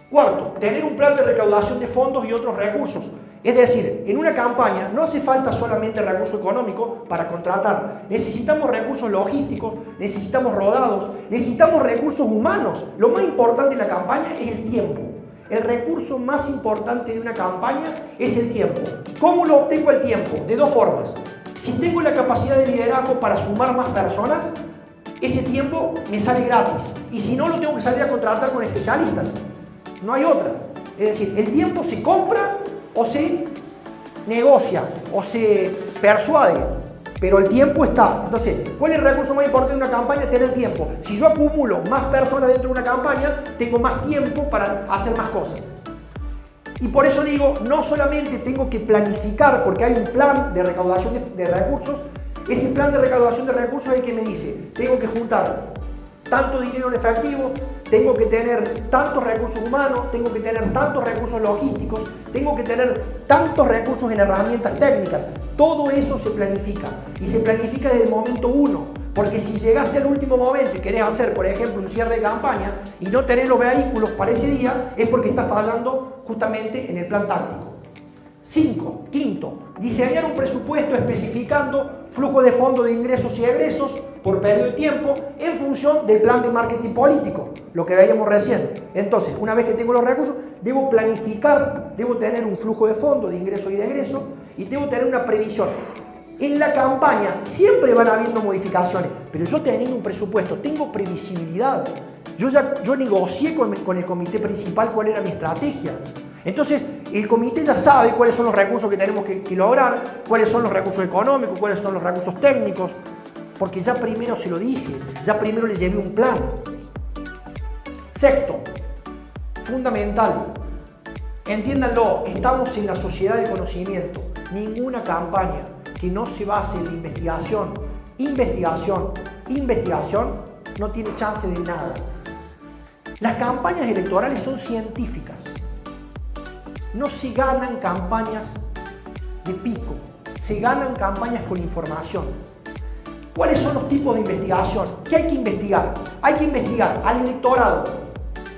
Cuarto, tener un plan de recaudación de fondos y otros recursos. Es decir, en una campaña no hace falta solamente recurso económico para contratar. Necesitamos recursos logísticos, necesitamos rodados, necesitamos recursos humanos. Lo más importante de la campaña es el tiempo. El recurso más importante de una campaña es el tiempo. ¿Cómo lo obtengo el tiempo? De dos formas. Si tengo la capacidad de liderazgo para sumar más personas, ese tiempo me sale gratis. Y si no, lo tengo que salir a contratar con especialistas. No hay otra. Es decir, el tiempo se compra o se negocia o se persuade, pero el tiempo está. Entonces, ¿cuál es el recurso más importante de una campaña? Tener tiempo. Si yo acumulo más personas dentro de una campaña, tengo más tiempo para hacer más cosas. Y por eso digo, no solamente tengo que planificar, porque hay un plan de recaudación de recursos. Ese plan de recaudación de recursos es el que me dice, tengo que juntar tanto dinero en efectivo, tengo que tener tantos recursos humanos, tengo que tener tantos recursos logísticos, tengo que tener tantos recursos en herramientas técnicas. Todo eso se planifica y se planifica desde el momento uno. Porque si llegaste al último momento y querés hacer, por ejemplo, un cierre de campaña y no tenés los vehículos para ese día, es porque estás fallando justamente en el plan táctico. Quinto, diseñar un presupuesto especificando flujo de fondos de ingresos y egresos por periodo de tiempo en función del plan de marketing político, lo que veíamos recién. Entonces, una vez que tengo los recursos, debo planificar, debo tener un flujo de fondos de ingresos y de egresos y debo tener una previsión. En la campaña siempre van habiendo modificaciones, pero yo teniendo un presupuesto, tengo previsibilidad. Yo negocié con el comité principal cuál era mi estrategia. Entonces, el comité ya sabe cuáles son los recursos que tenemos que lograr, cuáles son los recursos económicos, cuáles son los recursos técnicos, porque ya primero se lo dije, ya primero le llevé un plan. Sexto, fundamental, entiéndanlo, estamos en la sociedad del conocimiento. Ninguna campaña que no se base en la investigación, no tiene chance de nada. Las campañas electorales son científicas. No se ganan campañas de pico, se ganan campañas con información. ¿Cuáles son los tipos de investigación? ¿Qué hay que investigar? Hay que investigar al electorado.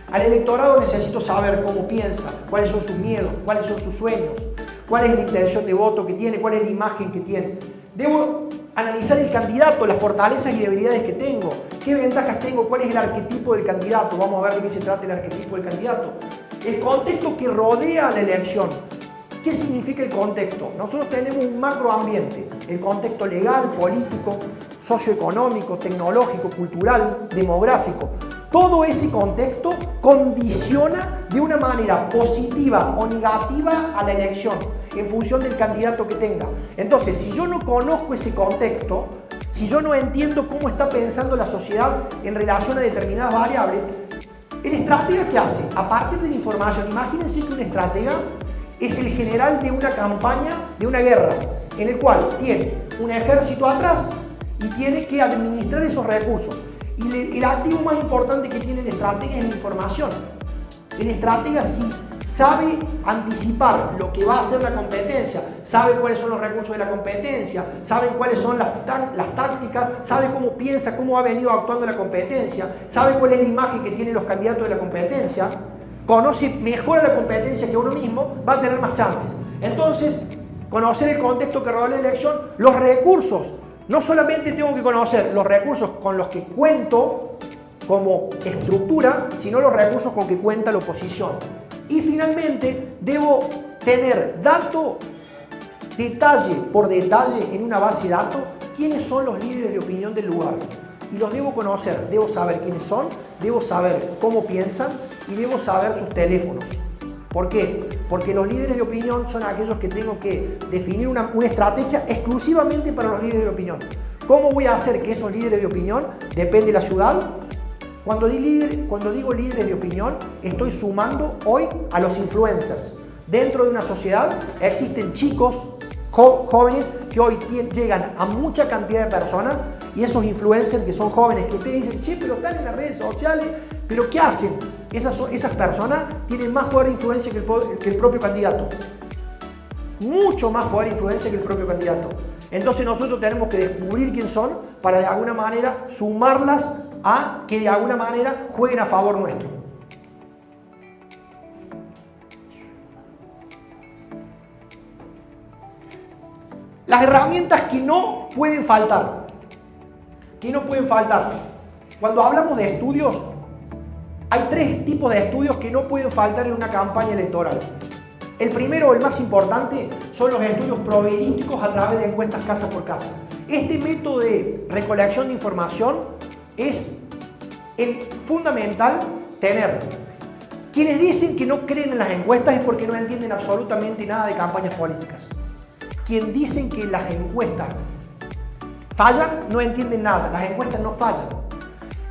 Al electorado necesito saber cómo piensa, cuáles son sus miedos, cuáles son sus sueños, cuál es la intención de voto que tiene, cuál es la imagen que tiene. Debo analizar el candidato, las fortalezas y debilidades que tengo, qué ventajas tengo, cuál es el arquetipo del candidato. Vamos a ver de qué se trata el arquetipo del candidato. El contexto que rodea la elección. ¿Qué significa el contexto? Nosotros tenemos un macroambiente, el contexto legal, político, socioeconómico, tecnológico, cultural, demográfico. Todo ese contexto condiciona de una manera positiva o negativa a la elección en función del candidato que tenga. Entonces, si yo no conozco ese contexto, si yo no entiendo cómo está pensando la sociedad en relación a determinadas variables, ¿el estratega qué hace? A partir de la información, imagínense que un estratega es el general de una campaña, de una guerra, en el cual tiene un ejército atrás y tiene que administrar esos recursos. Y el activo más importante que tiene el estratega es la información. El estratega sí sabe anticipar lo que va a hacer la competencia, sabe cuáles son los recursos de la competencia, sabe cuáles son las tácticas, sabe cómo piensa, cómo ha venido actuando la competencia, sabe cuál es la imagen que tienen los candidatos de la competencia, conoce mejor a la competencia que uno mismo, va a tener más chances. Entonces, conocer el contexto que rodea la elección, los recursos. No solamente tengo que conocer los recursos con los que cuento como estructura, sino los recursos con que cuenta la oposición. Y finalmente, debo tener dato, detalle por detalle en una base de datos, quiénes son los líderes de opinión del lugar. Y los debo conocer, debo saber quiénes son, debo saber cómo piensan y debo saber sus teléfonos. ¿Por qué? Porque los líderes de opinión son aquellos que tengo que definir una estrategia exclusivamente para los líderes de opinión. ¿Cómo voy a hacer que esos líderes de opinión, depende de la ciudad? Cuando digo líderes de opinión, estoy sumando hoy a los influencers. Dentro de una sociedad existen chicos, jóvenes, que hoy llegan a mucha cantidad de personas, y esos influencers que son jóvenes, que ustedes dicen, che, pero están en las redes sociales, pero ¿qué hacen? Esas personas tienen más poder de influencia que el propio candidato. Mucho más poder de influencia que el propio candidato. Entonces nosotros tenemos que descubrir quién son para de alguna manera sumarlas a que de alguna manera jueguen a favor nuestro. Las herramientas que no pueden faltar. Que no pueden faltar. Cuando hablamos de estudios, hay 3 tipos de estudios que no pueden faltar en una campaña electoral. El primero, el más importante, son los estudios probabilísticos a través de encuestas casa por casa. Este método de recolección de información es fundamental tener. Quienes dicen que no creen en las encuestas es porque no entienden absolutamente nada de campañas políticas. Quienes dicen que las encuestas fallan, no entienden nada. Las encuestas no fallan.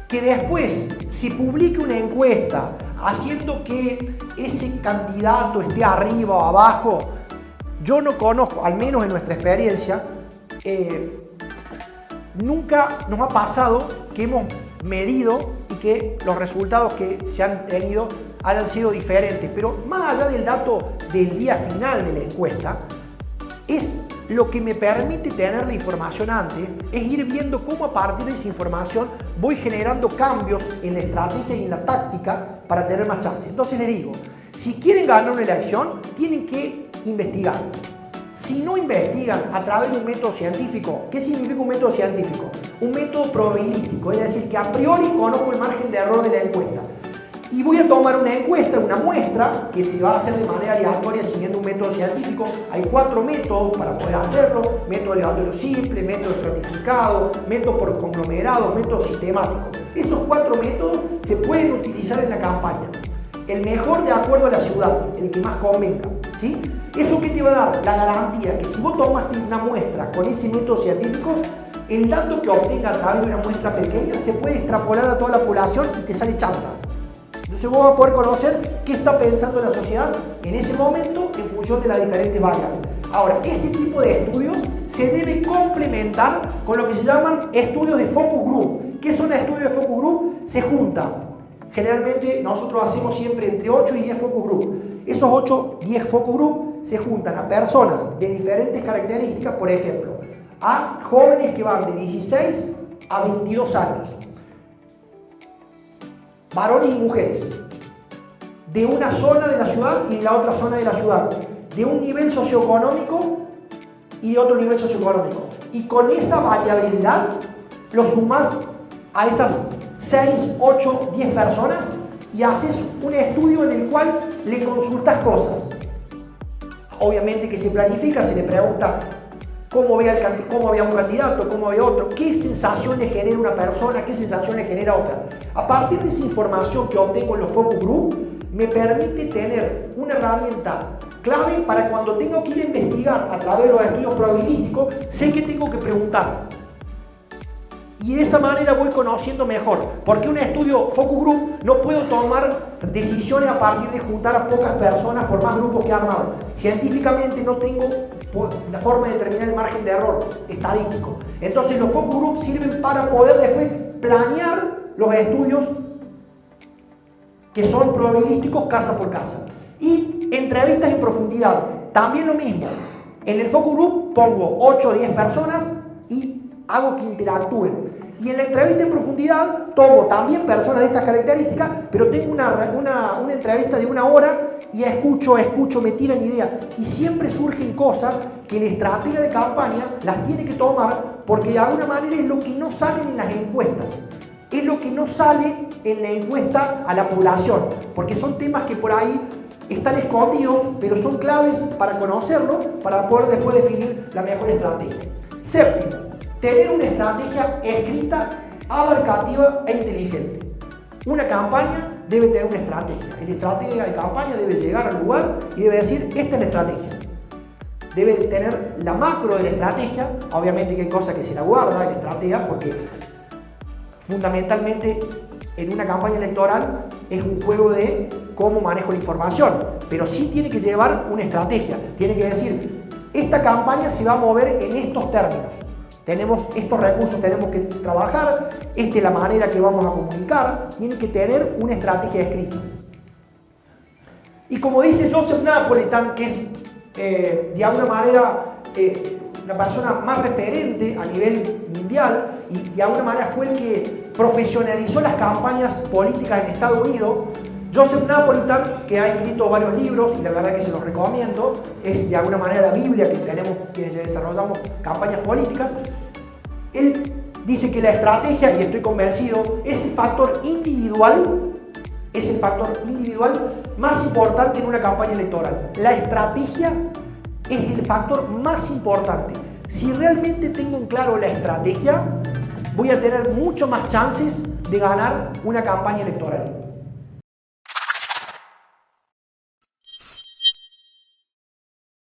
Que después se publique una encuesta haciendo que ese candidato esté arriba o abajo, yo no conozco, al menos en nuestra experiencia, nunca nos ha pasado que hemos medido y que los resultados que se han tenido hayan sido diferentes. Pero más allá del dato del día final de la encuesta, es lo que me permite tener la información antes, es ir viendo cómo a partir de esa información voy generando cambios en la estrategia y en la táctica para tener más chance. Entonces les digo, si quieren ganar una elección, tienen que investigar. Si no investigan a través de un método científico, ¿qué significa un método científico? Un método probabilístico, es decir, que a priori conozco el margen de error de la encuesta. Y voy a tomar una encuesta, una muestra, que se va a hacer de manera aleatoria siguiendo un método científico. Hay 4 métodos para poder hacerlo: método aleatorio simple, método estratificado, método por conglomerado, método sistemático. Estos 4 métodos se pueden utilizar en la campaña. El mejor de acuerdo a la ciudad, el que más convenga, ¿sí? ¿Eso qué te va a dar? La garantía que si vos tomaste una muestra con ese método científico, el dato que obtenga a través de una muestra pequeña se puede extrapolar a toda la población y te sale chanta. Entonces vos vas a poder conocer qué está pensando la sociedad en ese momento en función de las diferentes variables. Ahora, ese tipo de estudios se debe complementar con lo que se llaman estudios de focus group. ¿Qué son estudios de focus group? Se juntan. Generalmente nosotros hacemos siempre entre 8 y 10 focus group. Esos 8, 10 focus group se juntan a personas de diferentes características, por ejemplo, a jóvenes que van de 16 a 22 años. Varones y mujeres, de una zona de la ciudad y de la otra zona de la ciudad, de un nivel socioeconómico y de otro nivel socioeconómico. Y con esa variabilidad lo sumas a esas 6, 8, 10 personas y haces un estudio en el cual le consultas cosas. Obviamente que se planifica, se le pregunta cómo ve a un candidato, cómo ve a otro, qué sensación le genera una persona, qué sensación le genera otra. A partir de esa información que obtengo en los focus group, me permite tener una herramienta clave para cuando tengo que ir a investigar a través de los estudios probabilísticos, sé que tengo que preguntar. Y de esa manera voy conociendo mejor, porque un estudio focus group no puedo tomar decisiones a partir de juntar a pocas personas por más grupos que he armado. Científicamente no tengo la forma de determinar el margen de error estadístico. Entonces los focus group sirven para poder después planear los estudios que son probabilísticos casa por casa. Y entrevistas en profundidad, también lo mismo. En el focus group pongo 8 o 10 personas y hago que interactúen. Y en la entrevista en profundidad tomo también personas de estas características, pero tengo una entrevista de 1 hora y escucho, me tiran ideas. Y siempre surgen cosas que el estratega de campaña las tiene que tomar, porque de alguna manera es lo que no sale en las encuestas. Es lo que no sale en la encuesta a la población, porque son temas que por ahí están escondidos, pero son claves para conocerlo, para poder después definir la mejor estrategia. Séptimo, tener una estrategia escrita, abarcativa e inteligente. Una campaña debe tener una estrategia. El estratega de campaña debe llegar al lugar y debe decir, esta es la estrategia. Debe tener la macro de la estrategia. Obviamente que hay cosas que se la guarda el estratega, porque fundamentalmente en una campaña electoral es un juego de cómo manejo la información, pero sí tiene que llevar una estrategia. Tiene que decir, esta campaña se va a mover en estos términos. Tenemos estos recursos, tenemos que trabajar, esta es la manera que vamos a comunicar, tiene que tener una estrategia escrita. Y como dice Joseph Napolitan, que es de alguna manera la persona más referente a nivel mundial y de alguna manera fue el que profesionalizó las campañas políticas en Estados Unidos, Joseph Napolitan, que ha escrito varios libros, y la verdad que se los recomiendo, es de alguna manera la Biblia que tenemos quienes desarrollamos campañas políticas. Él dice que la estrategia, y estoy convencido, es el factor individual más importante en una campaña electoral. La estrategia es el factor más importante. Si realmente tengo en claro la estrategia, voy a tener mucho más chances de ganar una campaña electoral.